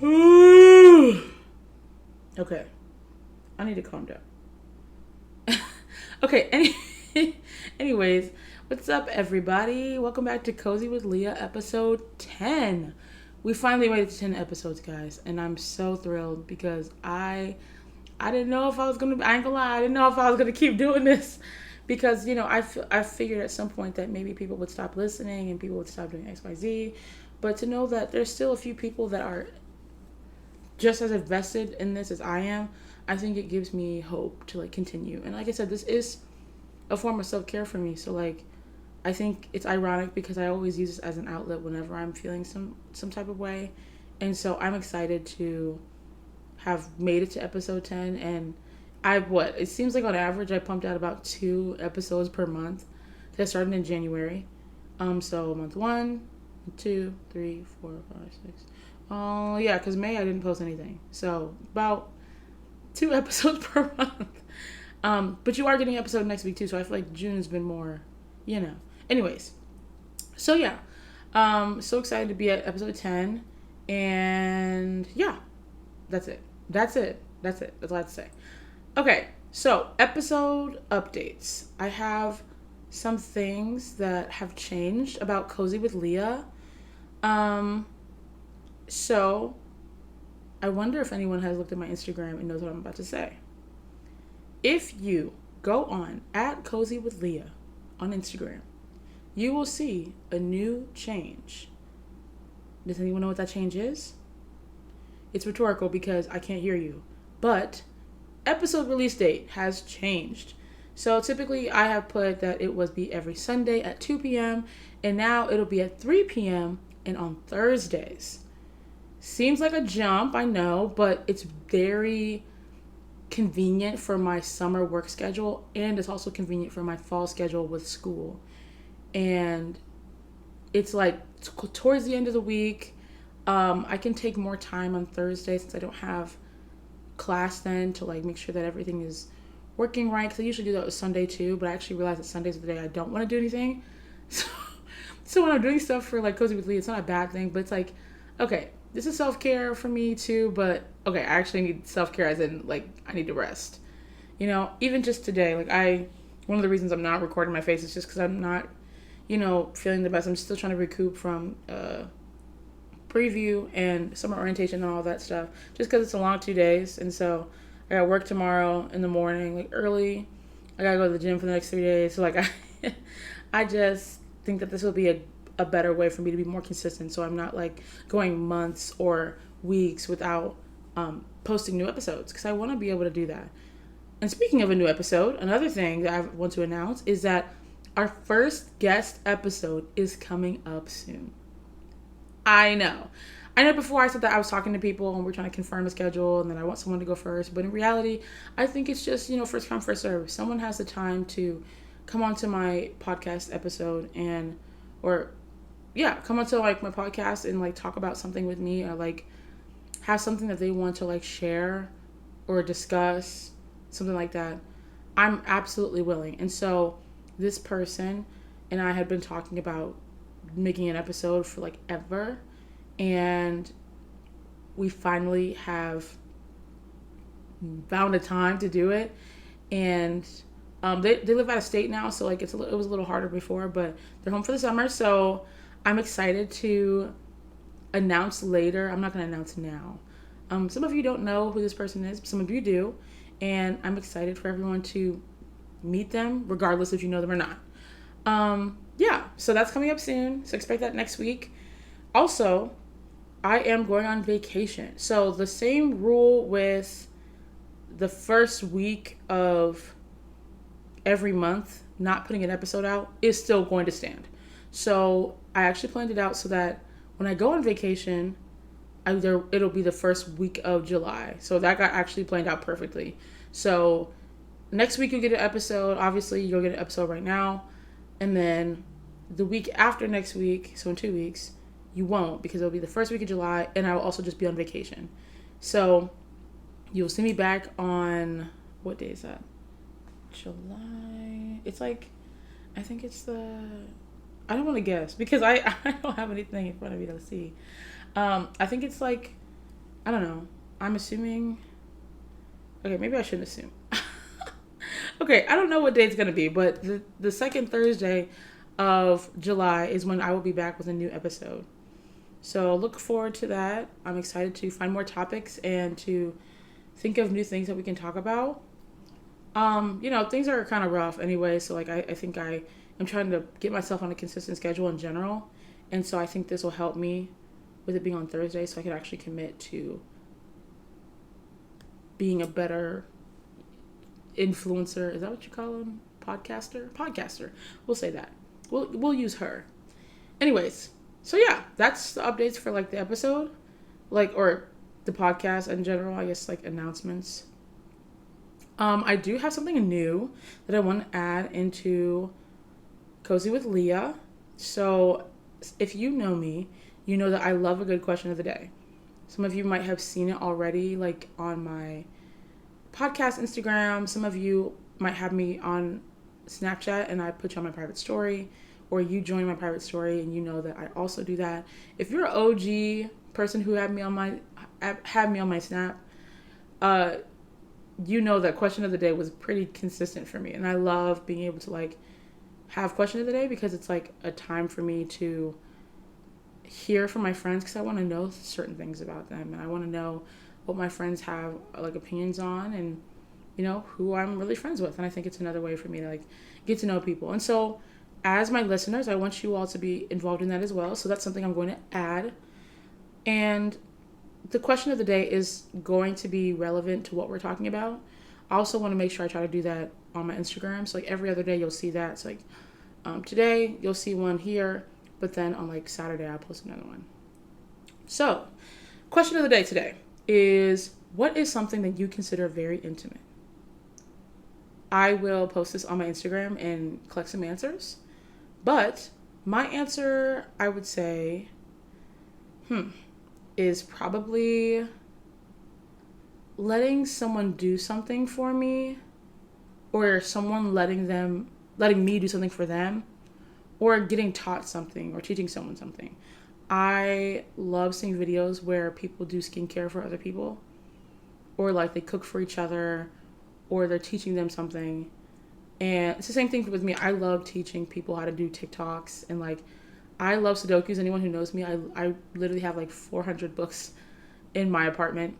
Okay. I need to calm down. Okay, anyways, what's up, everybody? Welcome back to Cozy with Liyah, episode 10. We finally made it to 10 episodes, guys, and I'm so thrilled because I didn't know if I was gonna. I ain't gonna lie, I didn't know if I was gonna keep doing this because I figured at some point that maybe people would stop listening and people would stop doing X Y Z, but to know that there's still a few people that are just as invested in this as I am, I think it gives me hope to like continue. And like I said, this is a form of self-care for me. So like I think it's ironic because I always use this as an outlet whenever I'm feeling some type of way. And so I'm excited to have made it to episode 10 and it seems like on average I pumped out about 2 episodes per month. That started in January. So month 1, 2, 3, 4, 5, 6. Oh, yeah, because May I didn't post anything. So about 2 episodes per month. But you are getting an episode next week too, so I feel like June's been more, you know. Anyways, so yeah. So excited to be at episode 10. And yeah, that's it. That's all I have to say. Okay, so episode updates. I have some things that have changed about Cozy with Liyah. So I wonder if anyone has looked at my Instagram and knows what I'm about to say. If you go on at Cozy with Liyah on Instagram, you will see a new change. Does anyone know what that change is? It's rhetorical because I can't hear you. But episode release date has changed. So typically I have put that it would be every Sunday at 2 p.m. and now it'll be at 3 p.m. and on Thursdays. Seems like a jump, I know, but it's very convenient for my summer work schedule and it's also convenient for my fall schedule with school. And it's like towards the end of the week, I can take more time on Thursday since I don't have class then to like make sure that everything is working right. Because I usually do that with Sunday too, but I actually realize that Sundays are the day I don't want to do anything. So when I'm doing stuff for like Cozy with Lee, it's not a bad thing, but it's like, okay, this is self-care for me too, but okay, I actually need self-care as in like I need to rest. Even just today, one of the reasons I'm not recording my face is just because I'm not, feeling the best. I'm still trying to recoup from preview and summer orientation and all that stuff just because it's a long 2 days. And so I got work tomorrow in the morning, like early. I gotta go to the gym for the next 3 days. So I just think that this will be a better way for me to be more consistent. So I'm not like going months or weeks without posting new episodes because I want to be able to do that. And speaking of a new episode, another thing that I want to announce is that our first guest episode is coming up soon. I know before I said that I was talking to people and we're trying to confirm a schedule and then I want someone to go first. But in reality, I think it's just, first come, first serve. Someone has the time to come onto my podcast episode come onto like my podcast and like talk about something with me or like have something that they want to like share or discuss, something like that. I'm absolutely willing. And so this person and I had been talking about making an episode for like ever, and we finally have found a time to do it. And they live out of state now, so like it was a little harder before, but they're home for the summer, so I'm excited to announce later. I'm not going to announce now. Some of you don't know who this person is, some of you do, and I'm excited for everyone to meet them regardless if you know them or not. So that's coming up soon. So expect that next week. Also, I am going on vacation. So the same rule with the first week of every month not putting an episode out is still going to stand. So I actually planned it out so that when I go on vacation, it'll be the first week of July. So that got actually planned out perfectly. So next week you'll get an episode. Obviously, you'll get an episode right now. And then the week after next week, so in 2 weeks, you won't because it'll be the first week of July and I will also just be on vacation. So you'll see me back on, what day is that? July. It's like, I think it's I don't want to guess because I don't have anything in front of me to see. I think it's like I don't know. I'm assuming. Okay, maybe I shouldn't assume. Okay, I don't know what day it's gonna be, but the second Thursday of July is when I will be back with a new episode. So look forward to that. I'm excited to find more topics and to think of new things that we can talk about. Things are kind of rough anyway, so like I think I am trying to get myself on a consistent schedule in general. And so I think this will help me with it being on Thursday so I can actually commit to being a better influencer. Is that what you call them? Podcaster. We'll say that. We'll use her. Anyways, so yeah, that's the updates for like the episode, or the podcast in general. I guess like announcements. I do have something new that I want to add into Cozy with Liyah. So if you know me, you know that I love a good question of the day. Some of you might have seen it already, like on my podcast Instagram. Some of you might have me on Snapchat and I put you on my private story, or you join my private story and you know that I also do that. If you're an OG person who had me on my Snap, you know that question of the day was pretty consistent for me. And I love being able to like have question of the day because it's like a time for me to hear from my friends, because I want to know certain things about them and I want to know what my friends have like opinions on, and who I'm really friends with. And I think it's another way for me to like get to know people. And so as my listeners, I want you all to be involved in that as well. So that's something I'm going to add. And the question of the day is going to be relevant to what we're talking about. I also want to make sure I try to do that on my Instagram. So like every other day you'll see that. It's like today you'll see one here, but then on like Saturday I'll post another one. So question of the day today is, what is something that you consider very intimate? I will post this on my Instagram and collect some answers. But my answer, I would say, is probably letting someone do something for me, or someone letting me do something for them, or getting taught something or teaching someone something. I love seeing videos where people do skincare for other people, or like they cook for each other, or they're teaching them something. And it's the same thing with me. I love teaching people how to do TikToks, and like I love Sudokus. Anyone who knows me, I literally have like 400 books in my apartment.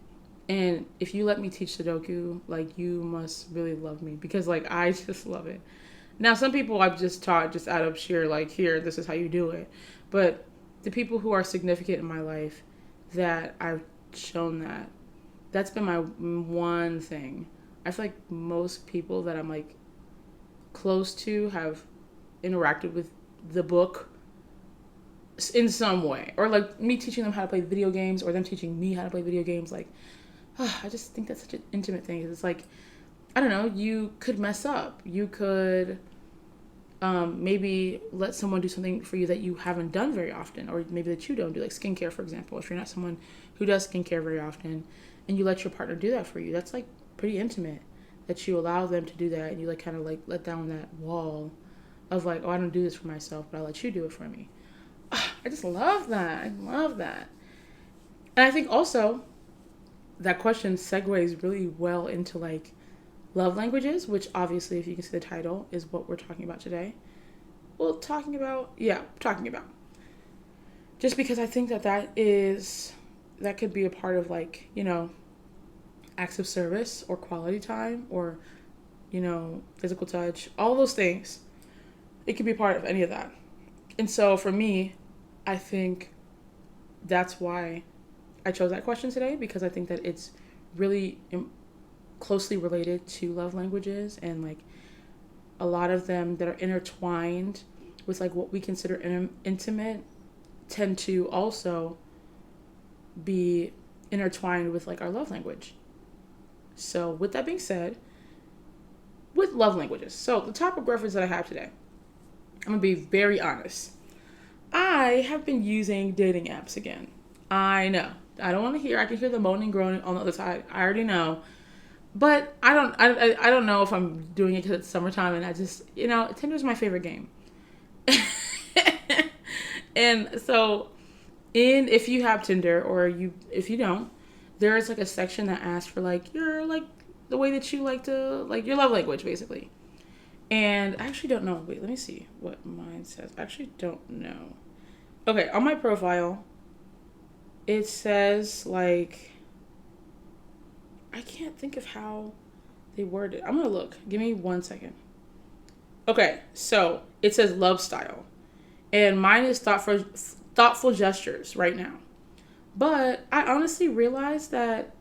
And if you let me teach Sudoku, like you must really love me, because like I just love it. Now, some people I've just taught just out of sheer like, here, this is how you do it. But the people who are significant in my life that I've shown that's been my one thing. I feel like most people that I'm like close to have interacted with the book in some way, or like me teaching them how to play video games, or them teaching me how to play video games. Like, I just think that's such an intimate thing. It's like, I don't know, you could mess up. You could maybe let someone do something for you that you haven't done very often, or maybe that you don't do, like skincare, for example. If you're not someone who does skincare very often and you let your partner do that for you, that's like pretty intimate, that you allow them to do that and you like kind of like let down that wall of like, oh, I don't do this for myself, but I'll let you do it for me. I just love that. I love that. And I think also that question segues really well into like love languages, which obviously, if you can see the title, is what we're talking about today. Talking about. Just because I think that could be a part of like, acts of service or quality time or, physical touch, all those things. It could be part of any of that. And so for me, I think that's why I chose that question today, because I think that it's really closely related to love languages, and like a lot of them that are intertwined with like what we consider intimate tend to also be intertwined with like our love language. So with that being said, with love languages, so the topic reference that I have today, I'm gonna be very honest. I have been using dating apps again. I know. I don't want to hear. I can hear the moaning, groaning on the other side. I already know. But I don't know if I'm doing it because it's summertime and I just, Tinder's my favorite game. And so if you have Tinder, or if you don't, there is like a section that asks for like your like the way that you like to like your love language basically. And I actually don't know. Wait, let me see what mine says. I actually don't know. Okay, on my profile, it says like I can't think of how they word it. I'm gonna look. Give me 1 second. Okay, so it says love style, and mine is thoughtful gestures right now. But I honestly realized that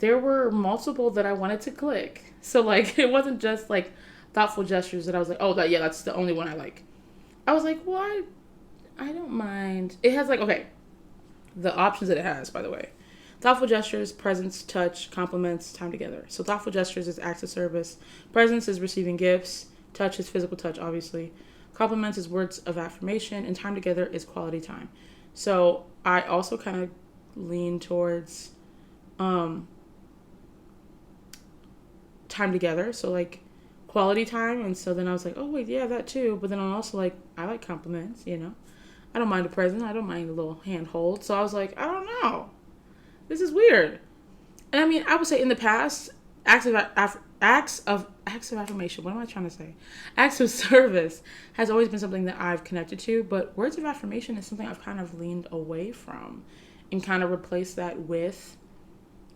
there were multiple that I wanted to click. So like it wasn't just like thoughtful gestures that I was like, oh, that's the only one I like. I was like, well, I don't mind. It has like, okay, the options that it has, by the way. Thoughtful gestures, presence, touch, compliments, time together. So thoughtful gestures is acts of service. Presence is receiving gifts. Touch is physical touch, obviously. Compliments is words of affirmation. And time together is quality time. So I also kind of lean towards time together. So like quality time. And so then I was like, oh, wait, yeah, that too. But then I'm also like, I like compliments, you know. I don't mind a present. I don't mind a little handhold. So I was like, I don't know. This is weird. And I mean, I would say in the past, acts of affirmation. What am I trying to say? Acts of service has always been something that I've connected to, but words of affirmation is something I've kind of leaned away from and kind of replaced that with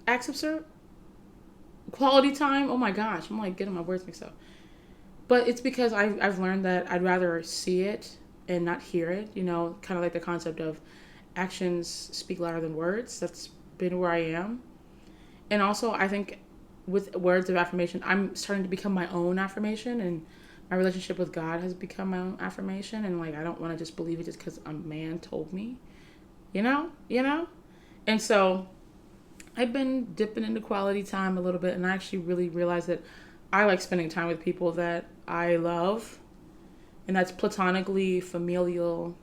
acts of service. Quality time. Oh my gosh, I'm like getting my words mixed up. But it's because I've learned that I'd rather see it and not hear it. You know, kind of like the concept of actions speak louder than words. That's been where I am. And also, I think with words of affirmation, I'm starting to become my own affirmation, and my relationship with God has become my own affirmation. And like, I don't want to just believe it just because a man told me, you know. And so I've been dipping into quality time a little bit, and I actually really realized that I like spending time with people that I love, and that's platonically, familial,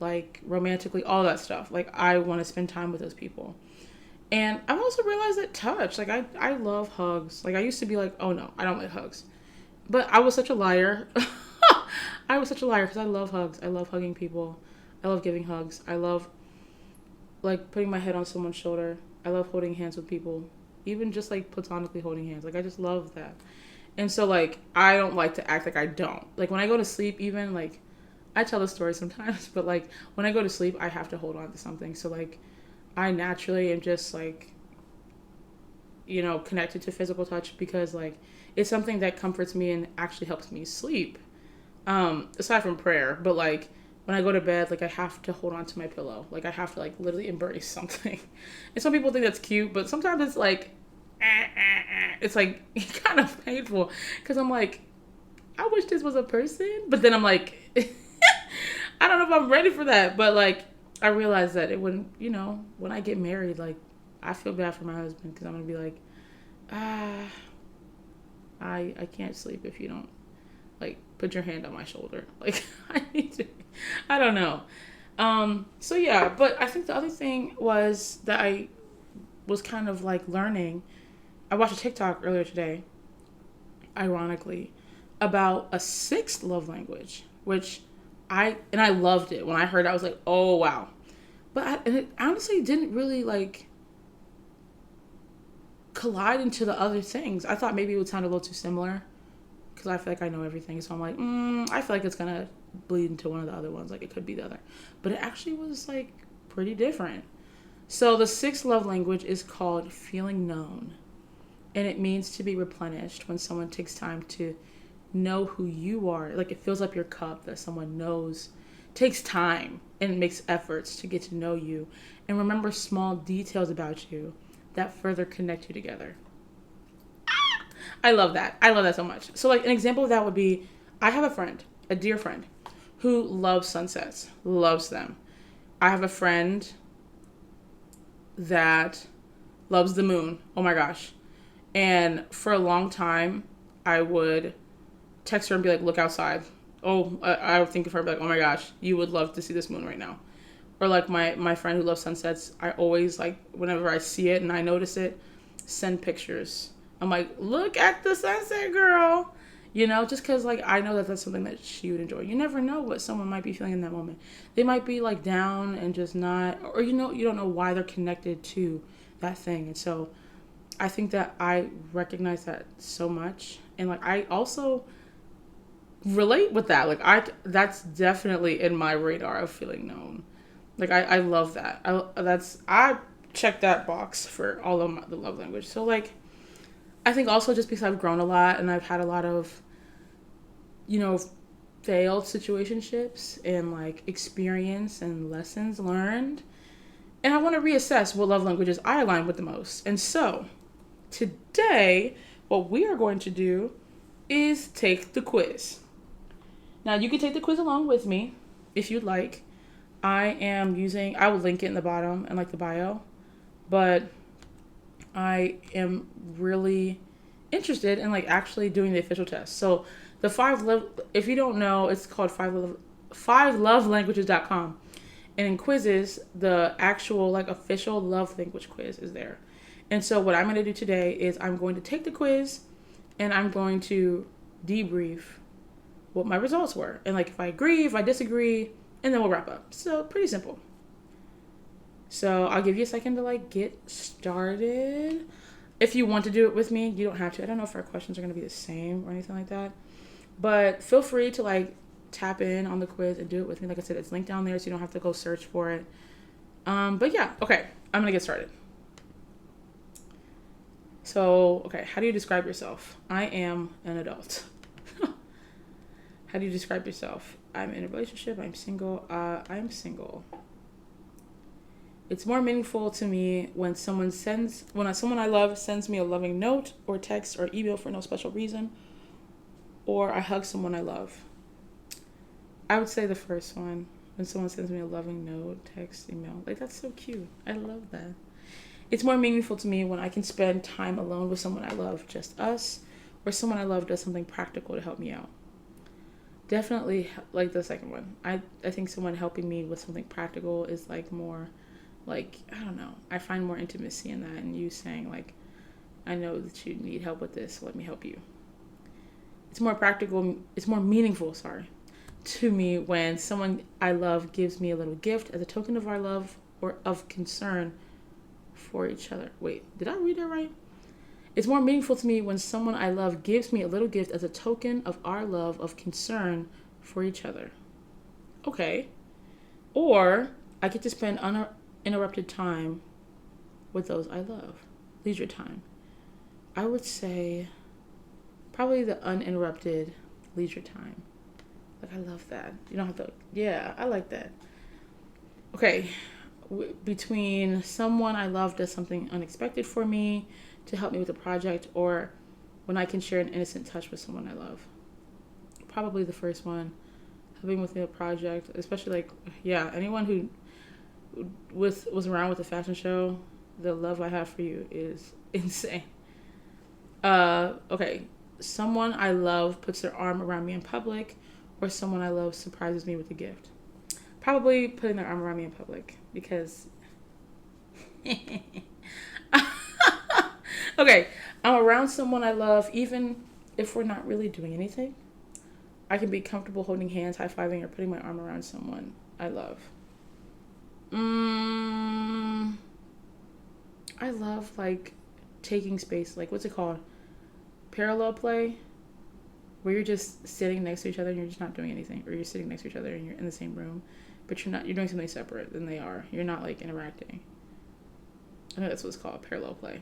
like romantically, all that stuff. Like I want to spend time with those people. And I've also realized that touch, like I love hugs. Like I used to be like, oh no, I don't like hugs. But I was such a liar. I was such a liar because I love hugs. I love hugging people. I love giving hugs. I love like putting my head on someone's shoulder. I love holding hands with people. Even just like platonically holding hands. Like I just love that. And so like I don't like to act like I don't. Like when I go to sleep even, like I tell the story sometimes, but like when I go to sleep I have to hold on to something. So like I naturally am just like, you know, connected to physical touch because like it's something that comforts me and actually helps me sleep. Aside from prayer, but like when I go to bed, like I have to hold on to my pillow. Like I have to like literally embrace something. And some people think that's cute, but sometimes it's like, it's like kind of painful because I'm like, I wish this was a person, but then I'm like, I don't know if I'm ready for that, but like I realized that it wouldn't, you know, when I get married, like I feel bad for my husband because I'm gonna be like, I can't sleep if you don't like put your hand on my shoulder. Like I need to, I don't know. So yeah, but I think the other thing was that I was kind of like learning. I watched a TikTok earlier today, ironically, about a sixth love language, which I loved it. When I heard it, I was like, oh wow. But and it honestly didn't really like collide into the other things. I thought maybe it would sound a little too similar because I feel like I know everything. So I'm like, I feel like it's going to bleed into one of the other ones. Like it could be the other. But it actually was like pretty different. So the sixth love language is called feeling known. And it means to be replenished when someone takes time to know who you are. Like it fills up your cup that someone knows, takes time and makes efforts to get to know you and remember small details about you that further connect you together. I love that. I love that so much. So like an example of that would be, I have a friend, a dear friend, who loves sunsets, loves them. I have a friend that loves the moon. Oh my gosh. And for a long time, I would text her and be like, look outside. Oh, I would think of her like, oh my gosh, you would love to see this moon right now. Or like my friend who loves sunsets, I always like, whenever I see it and I notice it, send pictures. I'm like, look at the sunset, girl. You know, just because, like, I know that that's something that she would enjoy. You never know what someone might be feeling in that moment. They might be, like, down and just not, or, you know, you don't know why they're connected to that thing. And so I think that I recognize that so much. And, like, I also relate with that. Like, that's definitely in my radar of feeling known. Like, I love that. I check that box for all of the love language. So, like, I think also just because I've grown a lot and I've had a lot of, you know, failed situationships and, like, experience and lessons learned. And I want to reassess what love languages I align with the most. And so, today, what we are going to do is take the quiz. Now, you can take the quiz along with me if you'd like. I will link it in the bottom and, like, the bio. But I am really interested in, like, actually doing the official test. So if you don't know, it's called 5lovelanguages.com. And in quizzes, the actual, like, official love language quiz is there. And so what I'm going to do today is I'm going to take the quiz and I'm going to debrief what my results were. And, like, if I agree, if I disagree, and then we'll wrap up. So pretty simple. So I'll give you a second to, like, get started. If you want to do it with me, you don't have to. I don't know if our questions are going to be the same or anything like that. But feel free to, like, tap in on the quiz and do it with me. Like I said, it's linked down there so you don't have to go search for it. But yeah, okay. I'm going to get started. So, okay, how do you describe yourself? I am an adult. How do you describe yourself? I'm in a relationship. I'm single. I'm single. It's more meaningful to me when someone I love sends me a loving note or text or email for no special reason, or I hug someone I love. I would say the first one, when someone sends me a loving note, text, email. Like, that's so cute. I love that. It's more meaningful to me when I can spend time alone with someone I love, just us, or someone I love does something practical to help me out. Definitely, like, the second one. I think someone helping me with something practical is, like, more, like, I don't know. I find more intimacy in that, and you saying, like, I know that you need help with this, so let me help you. It's more meaningful, to me when someone I love gives me a little gift as a token of our love or of concern for each other. Wait, did I read that right? It's more meaningful to me when someone I love gives me a little gift as a token of our love of concern for each other. Okay. Or I get to spend uninterrupted time with those I love. Leisure time. I would say probably the uninterrupted leisure time. Like, I love that. You don't have to, yeah, I like that. Okay. Between someone I love does something unexpected for me to help me with a project, or when I can share an innocent touch with someone I love. Probably the first one, helping with a project, especially, like, yeah, anyone who was around with the fashion show, the love I have for you is insane. Okay, someone I love puts their arm around me in public, or someone I love surprises me with a gift. Probably putting their arm around me in public, because okay, I'm around someone I love, even if we're not really doing anything. I can be comfortable holding hands, high-fiving, or putting my arm around someone I love. I love, like, taking space. Like, what's it called? Parallel play? Where you're just sitting next to each other and you're just not doing anything. Or you're sitting next to each other and you're in the same room, but you're doing something separate than they are. You're not, like, interacting. I know that's what it's called, parallel play.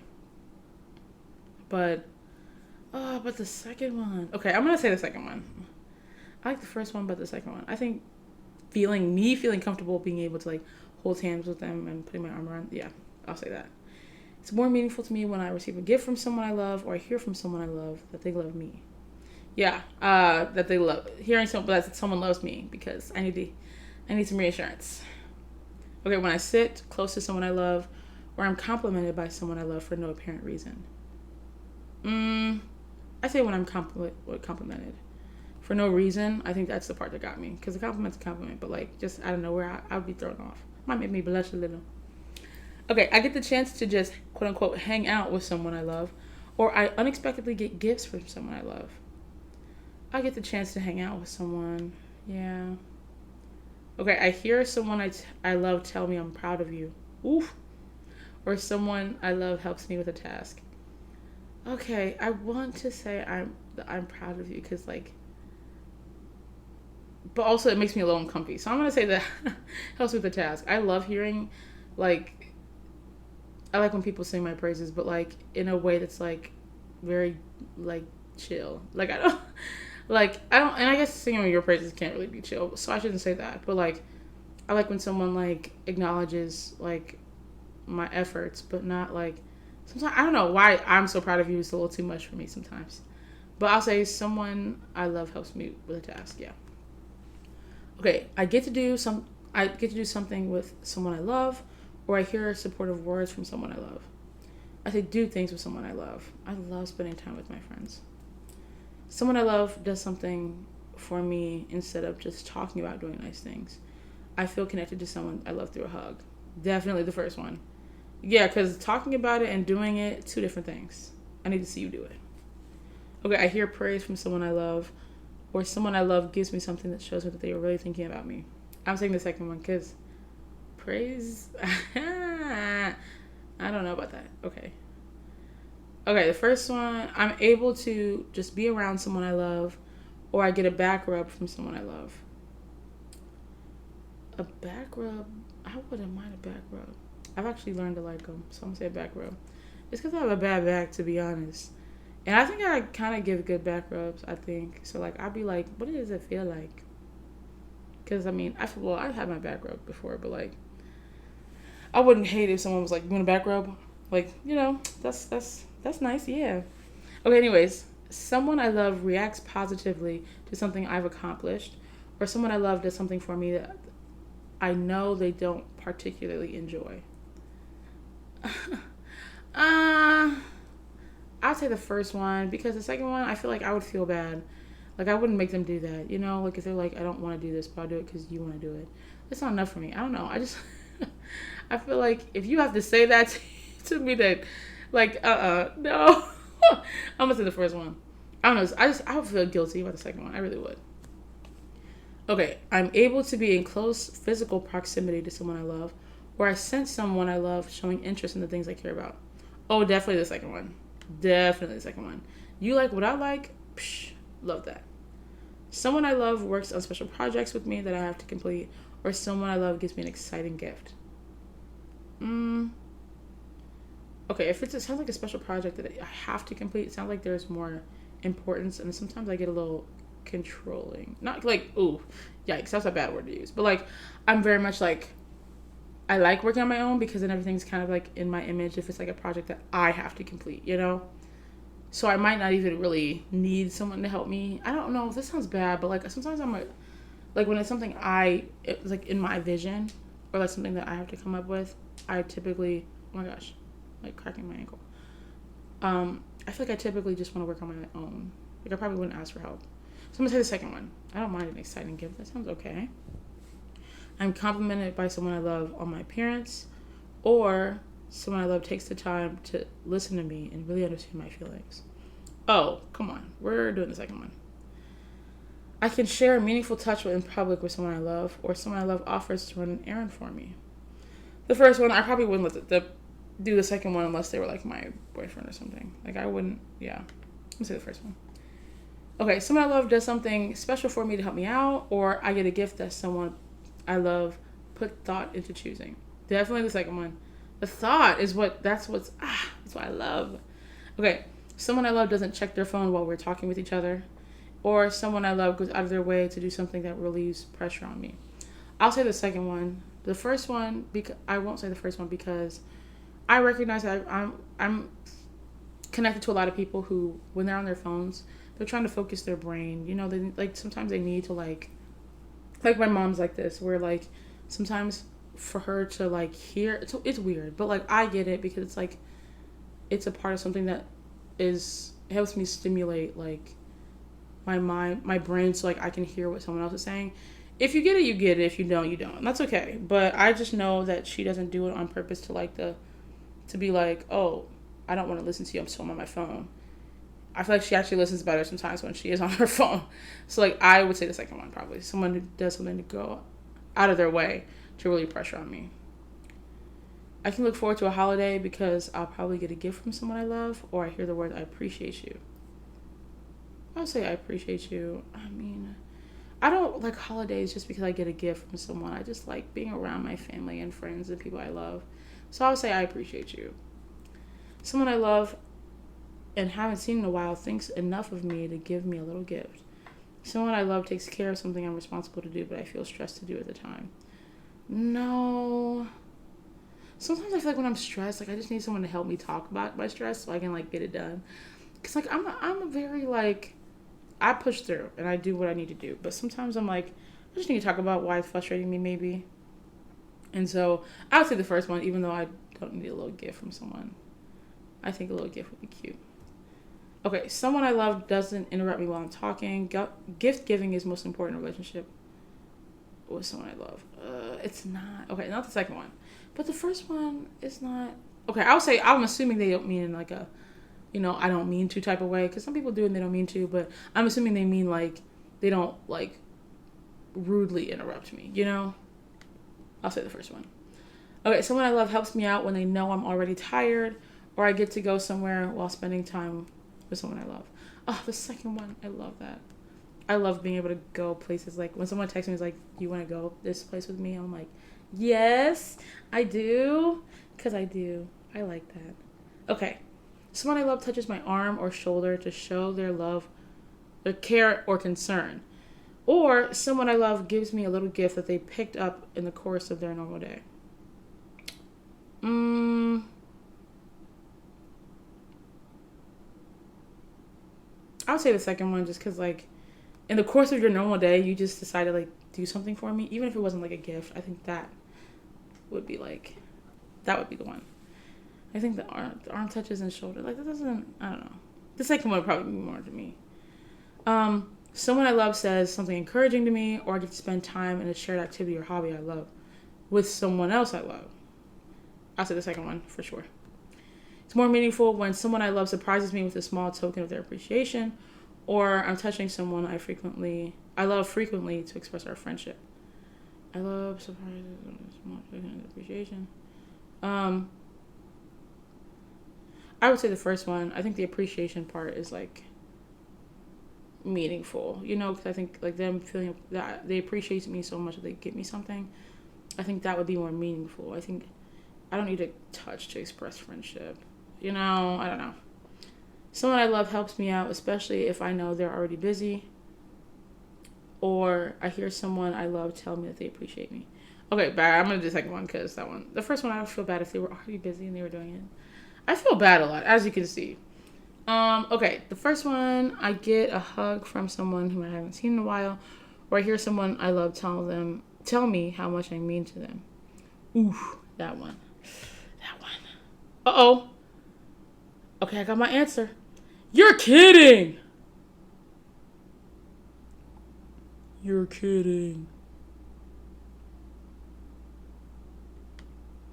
But the second one. Okay, I'm going to say the second one. I like the first one, but the second one. I think feeling comfortable being able to, like, hold hands with them and putting my arm around. Yeah, I'll say that. It's more meaningful to me when I receive a gift from someone I love, or I hear from someone I love that they love me. Yeah, that they love. That someone loves me, because I need some reassurance. Okay, when I sit close to someone I love, or I'm complimented by someone I love for no apparent reason. I say when I'm complimented for no reason. I think that's the part that got me, because a compliment's a compliment, but, like, just out of nowhere, I would be thrown off. Might make me blush a little. Okay, I get the chance to just, quote unquote, hang out with someone I love, or I unexpectedly get gifts from someone I love. I get the chance to hang out with someone. Yeah. Okay, I hear someone I love tell me I'm proud of you. Oof. Or someone I love helps me with a task. Okay, I want to say I'm proud of you because like, but also it makes me a little uncomfy. So I'm gonna say that helps with the task. I love hearing, like, I like when people sing my praises, but like in a way that's like very like chill. Like I don't, and I guess singing your praises can't really be chill, so I shouldn't say that. But like, I like when someone like acknowledges like my efforts, but not like sometimes I don't know why I'm so proud of you is a little too much for me sometimes. But I'll say someone I love helps me with a task. Yeah. Okay, I get to do something with someone I love, or I hear supportive words from someone I love. I say do things with someone I love. I love spending time with my friends. Someone I love does something for me instead of just talking about doing nice things. I feel connected to someone I love through a hug. Definitely the first one. Yeah, because talking about it and doing it, two different things. I need to see you do it. Okay, I hear praise from someone I love, or someone I love gives me something that shows me that they are really thinking about me. I'm saying the second one because praise. I don't know about that. Okay. Okay, the first one, I'm able to just be around someone I love, or I get a back rub from someone I love. A back rub? I wouldn't mind a back rub. I've actually learned to like them, so I'm gonna say a back rub. It's because I have a bad back, to be honest. And I think I kind of give good back rubs, I think. So, like, I'd be like, what does it feel like? Because, I mean, I've had my back rub before, but, like, I wouldn't hate if someone was like, you want a back rub? Like, that's nice, yeah. Okay, anyways, someone I love reacts positively to something I've accomplished, or someone I love does something for me that I know they don't particularly enjoy. I'll say the first one because the second one, I feel like I would feel bad. Like, I wouldn't make them do that, you know? Like, if they're like, I don't want to do this, but I'll do it because you want to do it. It's not enough for me. I don't know. I feel like if you have to say that to me that, like, no. I'm going to say the first one. I don't know. I would feel guilty about the second one. I really would. Okay. I'm able to be in close physical proximity to someone I love, or I sense someone I love showing interest in the things I care about. Oh, definitely the second one. Definitely the second one. You like what I like? Psh, love that. Someone I love works on special projects with me that I have to complete, or someone I love gives me an exciting gift. Okay, if it sounds like a special project that I have to complete, it sounds like there's more importance, and sometimes I get a little controlling. Not like, ooh, yikes, that's a bad word to use. But like, I'm very much like, I like working on my own because then everything's kind of like in my image if it's like a project that I have to complete, you know? So I might not even really need someone to help me. I don't know if this sounds bad, but like sometimes like when it's something it's like in my vision or like something that I have to come up with, I typically, oh my gosh, like cracking my ankle. I feel like I typically just want to work on my own. Like I probably wouldn't ask for help. So I'm gonna say the second one. I don't mind an exciting gift. That sounds okay. I'm complimented by someone I love on my appearance, or someone I love takes the time to listen to me and really understand my feelings. Oh, come on. We're doing the second one. I can share a meaningful touch in public with someone I love, or someone I love offers to run an errand for me. The first one, I probably wouldn't do the second one unless they were like my boyfriend or something. Like I wouldn't, yeah. I'm gonna say the first one. Okay, someone I love does something special for me to help me out, or I get a gift that someone I love put thought into choosing. Definitely the second one. The thought is that's what I love. Okay, someone I love doesn't check their phone while we're talking with each other, or someone I love goes out of their way to do something that relieves pressure on me. I'll say the second one. The first one, I won't say the first one because I recognize that I'm connected to a lot of people who, when they're on their phones, they're trying to focus their brain. You know, they like sometimes they need to like my mom's like this, where like sometimes for her to like hear, it's weird, but like I get it because it's like it's a part of something that helps me stimulate like my mind, my brain, so like I can hear what someone else is saying. If you get it, you get it. If you don't, you don't. And that's okay. But I just know that she doesn't do it on purpose to be like, oh, I don't want to listen to you, so I'm on my phone. I feel like she actually listens better sometimes when she is on her phone. So like I would say the second one probably. Someone who does something to go out of their way to really pressure on me. I can look forward to a holiday because I'll probably get a gift from someone I love, or I hear the word I appreciate you. I'll say I appreciate you. I mean, I don't like holidays just because I get a gift from someone. I just like being around my family and friends and people I love. So I'll say I appreciate you. Someone I love and haven't seen in a while thinks enough of me to give me a little gift. Someone I love takes care of something I'm responsible to do, but I feel stressed to do at the time. No. Sometimes I feel like when I'm stressed, like I just need someone to help me talk about my stress so I can like get it done. Cause like I'm a very like, I push through and I do what I need to do. But sometimes I'm like, I just need to talk about why it's frustrating me maybe. And so I would say the first one, even though I don't need a little gift from someone. I think a little gift would be cute. Okay, someone I love doesn't interrupt me while I'm talking. Gift giving is most important in a relationship with someone I love. It's not. Okay, not the second one. But the first one is not. Okay, I'm assuming they don't mean in like a, I don't mean to type of way. Because some people do and they don't mean to. But I'm assuming they mean like, they don't like rudely interrupt me, I'll say the first one. Okay, someone I love helps me out when they know I'm already tired. Or I get to go somewhere while spending time with someone I love. Oh, the second one. I love that. I love being able to go places. Like when someone texts me is like, you want to go this place with me? I'm like, yes, I do. Because I do. I like that. Okay. Someone I love touches my arm or shoulder to show their love, their care or concern. Or someone I love gives me a little gift that they picked up in the course of their normal day. I would say the second one just because, like, in the course of your normal day, you just decided, like, do something for me. Even if it wasn't, like, a gift, I think that would be, like, that would be the one. I think the arm touches and shoulder. Like, that doesn't, I don't know. The second one would probably be more to me. Someone I love says something encouraging to me, or I get to spend time in a shared activity or hobby I love with someone else I love. I'll say the second one for sure. It's more meaningful when someone I love surprises me with a small token of their appreciation, or I'm touching someone I love frequently to express our friendship. I love surprises with a small token of appreciation. I would say the first one. I think the appreciation part is like meaningful, because I think like them feeling that they appreciate me so much that they give me something. I think that would be more meaningful. I think I don't need to touch to express friendship. I don't know. Someone I love helps me out, especially if I know they're already busy. Or I hear someone I love tell me that they appreciate me. Okay, but I'm going to do the second one because that one. The first one, I would feel bad if they were already busy and they were doing it. I feel bad a lot, as you can see. Okay, the first one, I get a hug from someone who I haven't seen in a while. Or I hear someone I love tell me how much I mean to them. Ooh, that one. Uh-oh. Okay, I got my answer. You're kidding. You're kidding.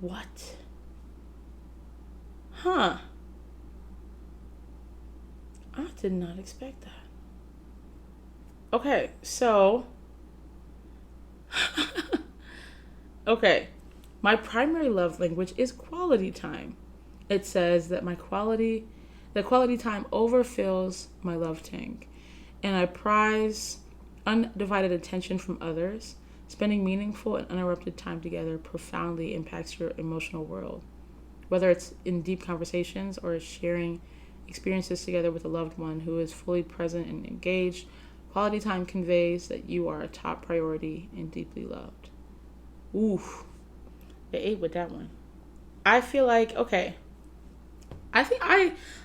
What? Huh. I did not expect that. Okay, so. Okay. My primary love language is quality time. It says that quality time overfills my love tank, and I prize undivided attention from others. Spending meaningful and uninterrupted time together profoundly impacts your emotional world, whether it's in deep conversations or sharing experiences together with a loved one who is fully present and engaged. Quality time conveys that you are a top priority and deeply loved. Ooh, I ate with that one. I feel like, okay, I'm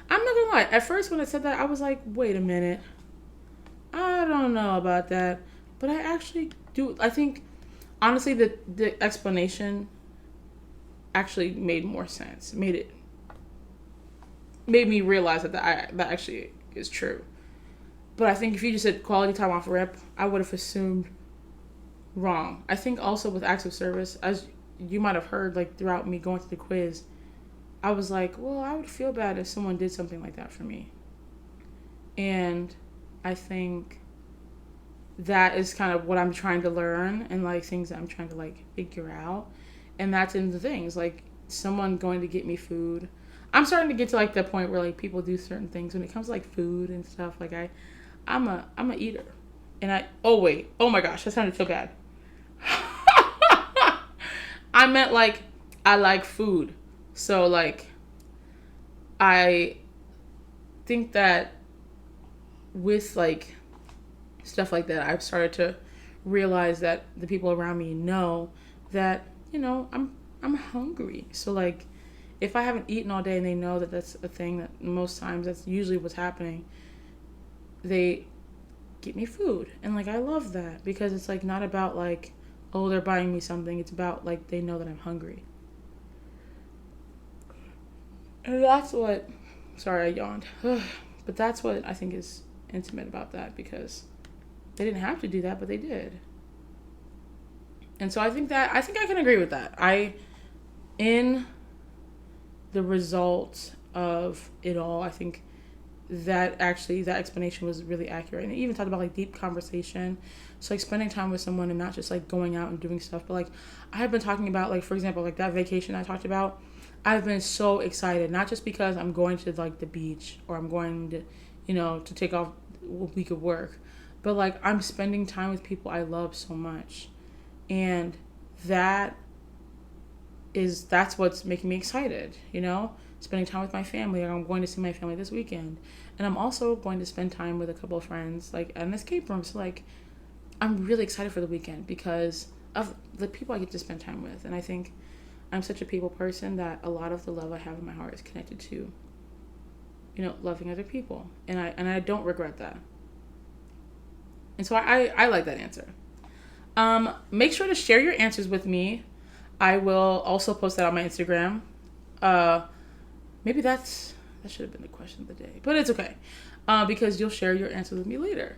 not gonna lie. At first, when I said that, I was like, wait a minute. I don't know about that. But I actually do. I think, honestly, the explanation actually made more sense. Made me realize that actually is true. But I think if you just said quality time off rip, I would have assumed wrong. I think also with acts of service, as you might have heard, like throughout me going through the quiz, I was like, well, I would feel bad if someone did something like that for me. And I think that is kind of what I'm trying to learn and like things that I'm trying to like figure out. And that's in the things like someone going to get me food. I'm starting to get to like the point where like people do certain things when it comes to like food and stuff. Like I'm a eater. And oh my gosh, that sounded so bad. I meant like I like food. So like I think that with like stuff like that, I've started to realize that the people around me know that, I'm hungry. So like if I haven't eaten all day and they know that that's a thing, that most times that's usually what's happening, they get me food. And like I love that because it's like not about like, oh, they're buying me something. It's about like they know that I'm hungry. And that's what, sorry, I yawned. But that's what I think is intimate about that, because they didn't have to do that, but they did. And so I think I can agree with that. In the result of it all, I think that explanation was really accurate. And it even talked about like deep conversation. So like spending time with someone and not just like going out and doing stuff, but like I have been talking about, like, for example, like that vacation I talked about. I've been so excited, not just because I'm going to like the beach or I'm going to, to take off a week of work, but like I'm spending time with people I love so much. And that's what's making me excited, spending time with my family. I'm going to see my family this weekend. And I'm also going to spend time with a couple of friends, like at an escape room. So like I'm really excited for the weekend because of the people I get to spend time with. And I think I'm such a people person that a lot of the love I have in my heart is connected to, loving other people. And I don't regret that. And so I like that answer. Make sure to share your answers with me. I will also post that on my Instagram. Maybe that should have been the question of the day, but it's okay. Because you'll share your answers with me later.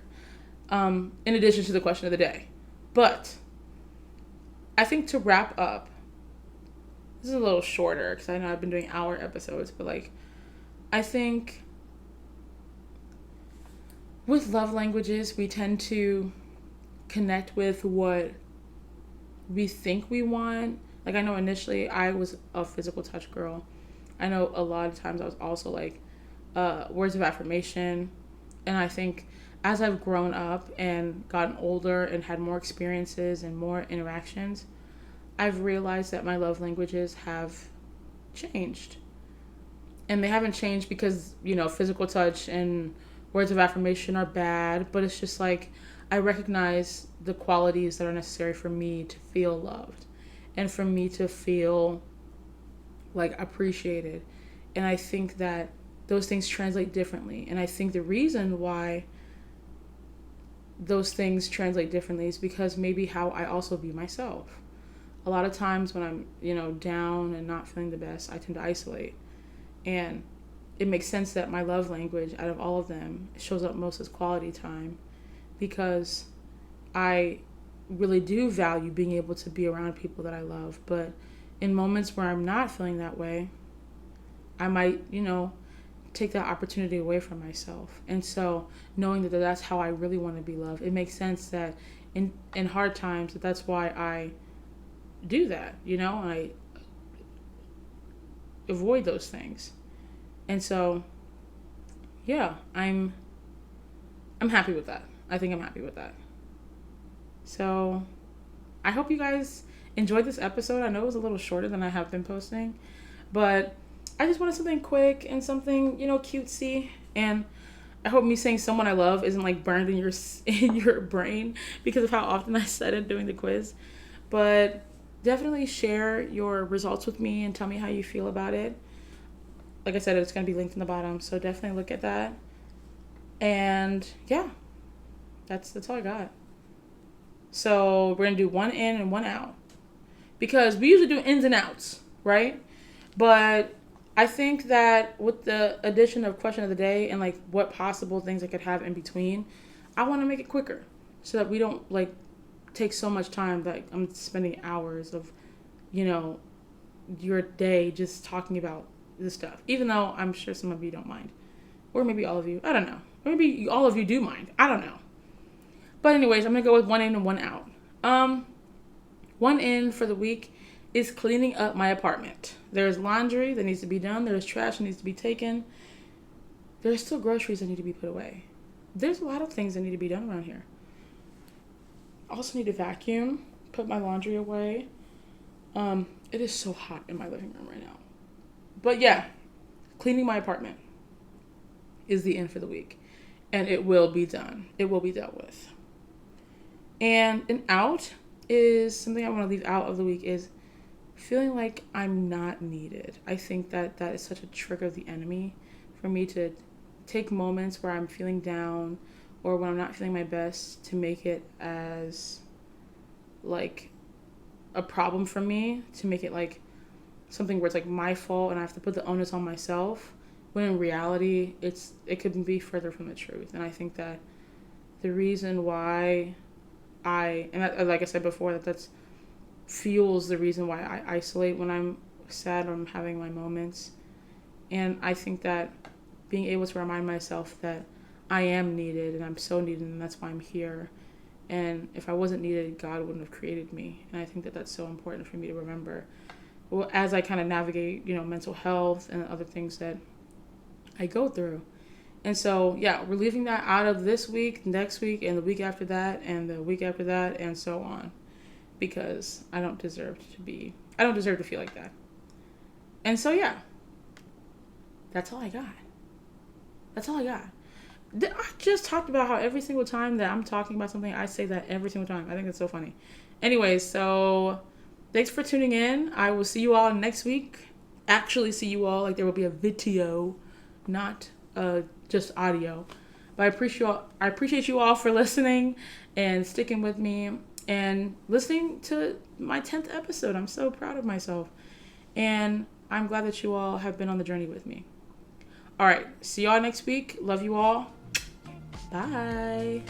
In addition to the question of the day. But I think to wrap up, this is a little shorter because I know I've been doing hour episodes, but like, I think with love languages, we tend to connect with what we think we want. Like I know initially I was a physical touch girl. I know a lot of times I was also like words of affirmation. And I think as I've grown up and gotten older and had more experiences and more interactions, I've realized that my love languages have changed. And they haven't changed because, physical touch and words of affirmation are bad, but it's just like I recognize the qualities that are necessary for me to feel loved and for me to feel like appreciated. And I think that those things translate differently. And I think the reason why those things translate differently is because maybe how I also view myself. A lot of times when I'm, down and not feeling the best, I tend to isolate. And it makes sense that my love language, out of all of them, shows up most as quality time, because I really do value being able to be around people that I love. But in moments where I'm not feeling that way, I might, take that opportunity away from myself. And so knowing that that's how I really want to be loved, it makes sense that in hard times, that's why I do that, and I avoid those things. And so, yeah, I'm happy with that. I think I'm happy with that. So I hope you guys enjoyed this episode. I know it was a little shorter than I have been posting, but I just wanted something quick and something, cutesy. And I hope me saying someone I love isn't like burned in your brain because of how often I said it during the quiz. But definitely share your results with me and tell me how you feel about it. Like I said, it's going to be linked in the bottom, so definitely look at that. And yeah, that's all I got. So we're going to do one in and one out, because we usually do ins and outs, right? But I think that with the addition of question of the day and like what possible things I could have in between, I want to make it quicker so that we don't like take so much time that I'm spending hours of, your day just talking about this stuff, even though I'm sure some of you don't mind, or maybe all of you, I don't know. Or maybe all of you do mind. I don't know. But anyways, I'm going to go with one in and one out. One in for the week is cleaning up my apartment. There's laundry that needs to be done. There's trash that needs to be taken. There's still groceries that need to be put away. There's a lot of things that need to be done around here. I also need to vacuum, put my laundry away. It is so hot in my living room right now. But yeah, cleaning my apartment is the in for the week. And it will be done. It will be dealt with. And an out is something I want to leave out of the week is feeling like I'm not needed. I think that is such a trick of the enemy for me to take moments where I'm feeling down or when I'm not feeling my best to make it as like a problem for me, to make it like something where it's like my fault and I have to put the onus on myself, when in reality it could be further from the truth. And I think that the reason why like I said before, that's fuels the reason why I isolate when I'm sad or I'm having my moments. And I think that being able to remind myself that I am needed and I'm so needed and that's why I'm here. And if I wasn't needed, God wouldn't have created me. And I think that that's so important for me to remember. Well, as I kind of navigate, mental health and other things that I go through. And so, yeah, we're leaving that out of this week, next week, and the week after that, and the week after that, and so on. Because I don't deserve to feel like that. And so, yeah, that's all I got. I just talked about how every single time that I'm talking about something, I say that every single time. I think that's so funny. Anyways, so thanks for tuning in. I will see you all next week. Actually see you all, like there will be a video, not just audio. But I appreciate you all for listening and sticking with me and listening to my 10th episode. I'm so proud of myself. And I'm glad that you all have been on the journey with me. All right. See y'all next week. Love you all. Bye.